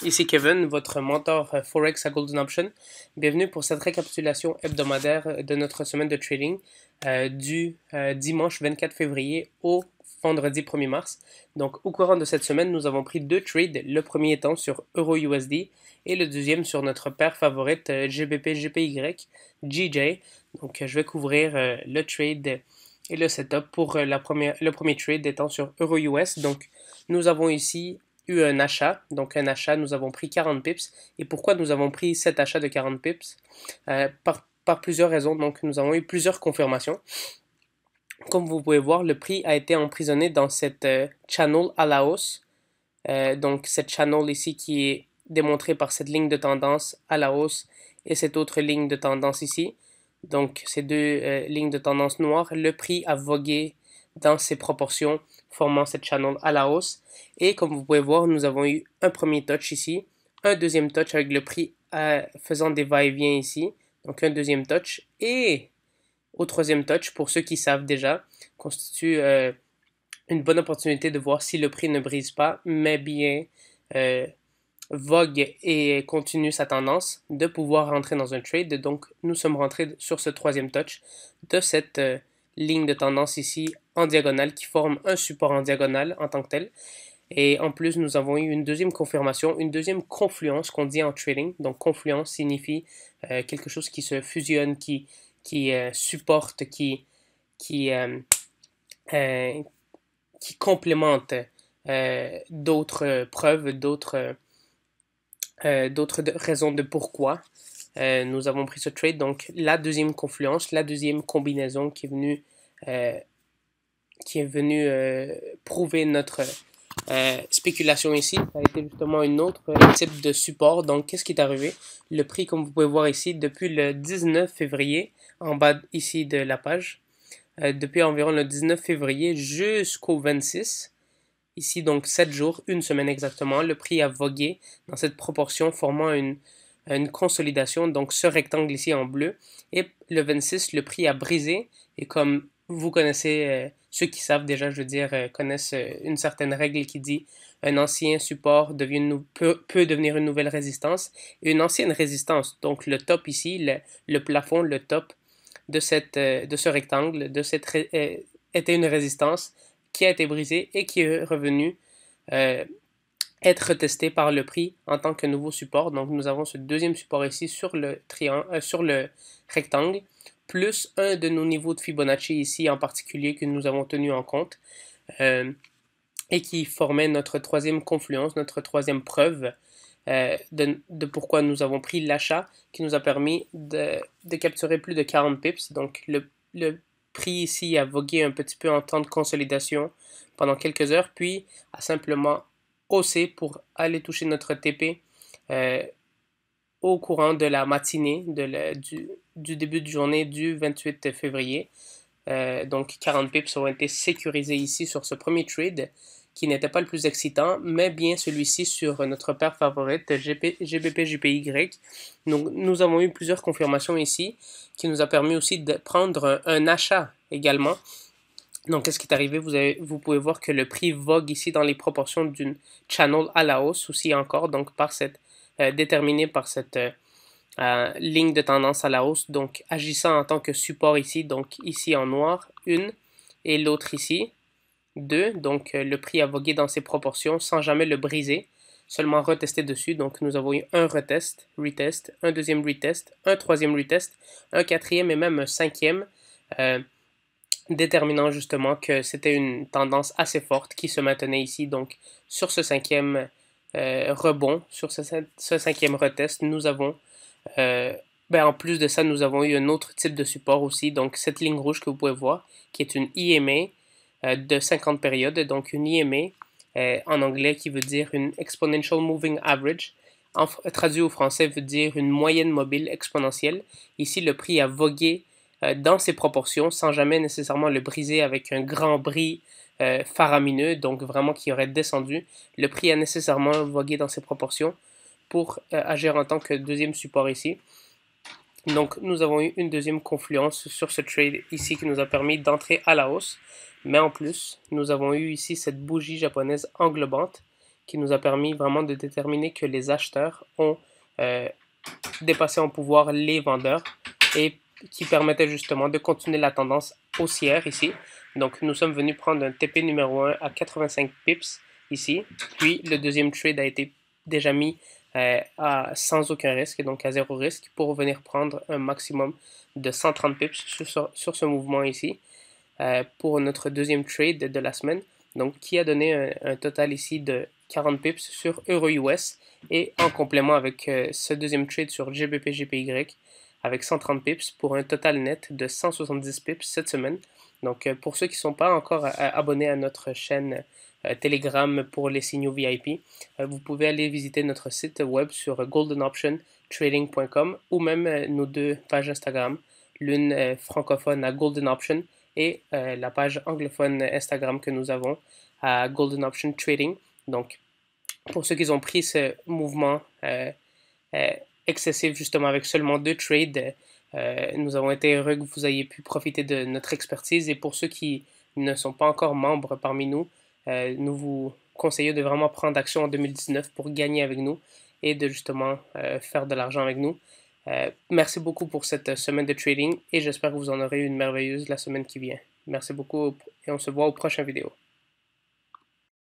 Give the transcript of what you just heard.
Ici Kevin, votre mentor Forex à Golden Option. Bienvenue pour cette récapitulation hebdomadaire de notre semaine de trading du dimanche 24 février au vendredi 1er mars. Donc au courant de cette semaine, nous avons pris deux trades, le premier étant sur EURUSD et le deuxième sur notre paire favorite GBP-GPY, GJ. Donc je vais couvrir le trade et le setup pour le premier trade étant sur EURUS. Donc nous avons ici eu un achat. Donc un achat, nous avons pris 40 pips. Et pourquoi nous avons pris cet achat de 40 pips? Par plusieurs raisons. Donc nous avons eu plusieurs confirmations. Comme vous pouvez voir, le prix a été emprisonné dans cette channel à la hausse. Donc cette channel ici qui est démontrée par cette ligne de tendance à la hausse et cette autre ligne de tendance ici. Donc ces deux lignes de tendance noires, le prix a vogué dans ces proportions formant cette channel à la hausse. Et comme vous pouvez voir, nous avons eu un premier touch ici, un deuxième touch avec le prix faisant des va-et-vient ici, donc un deuxième touch. Et au troisième touch, pour ceux qui savent déjà, constitue une bonne opportunité de voir si le prix ne brise pas, mais bien vogue et continue sa tendance, de pouvoir rentrer dans un trade. Donc nous sommes rentrés sur ce troisième touch de cette ligne de tendance ici en diagonale qui forme un support en diagonale en tant que tel. Et en plus, nous avons eu une deuxième confirmation, une deuxième confluence qu'on dit en trading. Donc confluence signifie quelque chose qui se fusionne, qui supporte, qui complémente d'autres preuves, d'autres raisons de pourquoi nous avons pris ce trade. Donc la deuxième confluence, la deuxième combinaison qui est venue prouver notre spéculation ici, ça a été justement une autre type de support. Donc qu'est-ce qui est arrivé? Le prix, comme vous pouvez voir ici, depuis le 19 février, en bas ici de la page, depuis environ le 19 février jusqu'au 26, ici donc 7 jours, une semaine exactement, le prix a vogué dans cette proportion formant une consolidation, donc ce rectangle ici en bleu. Et le 26, le prix a brisé et comme vous connaissez, ceux qui savent déjà, je veux dire, connaissent une certaine règle qui dit un ancien support peut devenir une nouvelle résistance et une ancienne résistance. Donc le top ici, le plafond, le top de ce rectangle, était une résistance qui a été brisée et qui est revenue être retesté par le prix en tant que nouveau support. Donc nous avons ce deuxième support ici sur le sur le rectangle, plus un de nos niveaux de Fibonacci ici en particulier que nous avons tenu en compte et qui formait notre troisième confluence, notre troisième preuve de pourquoi nous avons pris l'achat qui nous a permis de capturer plus de 40 pips. Donc le prix ici a vogué un petit peu en temps de consolidation pendant quelques heures, puis a simplement haussé pour aller toucher notre TP au courant de la matinée du début de journée du 28 février. Donc 40 pips ont été sécurisés ici sur ce premier trade qui n'était pas le plus excitant, mais bien celui-ci sur notre paire favorite GBP-GPY. Donc nous avons eu plusieurs confirmations ici qui nous a permis aussi de prendre un achat également. Donc, qu'est-ce qui est arrivé? Vous pouvez voir que le prix vogue ici dans les proportions d'une channel à la hausse aussi encore, donc déterminé par cette ligne de tendance à la hausse, donc agissant en tant que support ici, donc ici en noir, une, et l'autre ici, deux. Donc, le prix a vogué dans ces proportions sans jamais le briser, seulement retester dessus. Donc, nous avons eu un retest, un deuxième retest, un troisième retest, un quatrième et même un cinquième. Déterminant justement que c'était une tendance assez forte qui se maintenait ici. Donc, sur ce cinquième rebond, sur ce cinquième retest, nous avons, en plus de ça, nous avons eu un autre type de support aussi. Donc, cette ligne rouge que vous pouvez voir, qui est une EMA de 50 périodes. Donc, une EMA en anglais qui veut dire une Exponential Moving Average. Traduit au français veut dire une moyenne mobile exponentielle. Ici, le prix a vogué dans ses proportions sans jamais nécessairement le briser avec un grand bris faramineux, donc vraiment qui aurait descendu. Le prix a nécessairement vogué dans ses proportions pour agir en tant que deuxième support ici. Donc nous avons eu une deuxième confluence sur ce trade ici qui nous a permis d'entrer à la hausse, mais en plus nous avons eu ici cette bougie japonaise englobante qui nous a permis vraiment de déterminer que les acheteurs ont dépassé en pouvoir les vendeurs et qui permettait justement de continuer la tendance haussière ici. Donc nous sommes venus prendre un TP numéro 1 à 85 pips ici, puis le deuxième trade a été déjà mis sans aucun risque, donc à zéro risque, pour venir prendre un maximum de 130 pips sur ce mouvement ici, pour notre deuxième trade de la semaine, donc qui a donné un total ici de 40 pips sur Euro-US, et en complément avec ce deuxième trade sur GBP-GPY, avec 130 pips pour un total net de 170 pips cette semaine. Donc pour ceux qui ne sont pas encore abonnés à notre chaîne Telegram pour les signaux VIP, vous pouvez aller visiter notre site web sur goldenoptiontrading.com ou même nos deux pages Instagram, l'une francophone à Golden Option et la page anglophone Instagram que nous avons à Golden Option Trading. Donc pour ceux qui ont pris ce mouvement excessif justement avec seulement 2 trades, nous avons été heureux que vous ayez pu profiter de notre expertise, et pour ceux qui ne sont pas encore membres parmi nous, nous vous conseillons de vraiment prendre action en 2019 pour gagner avec nous et de justement faire de l'argent avec nous. Merci beaucoup pour cette semaine de trading et j'espère que vous en aurez une merveilleuse la semaine qui vient. Merci beaucoup et on se voit aux prochaines vidéos.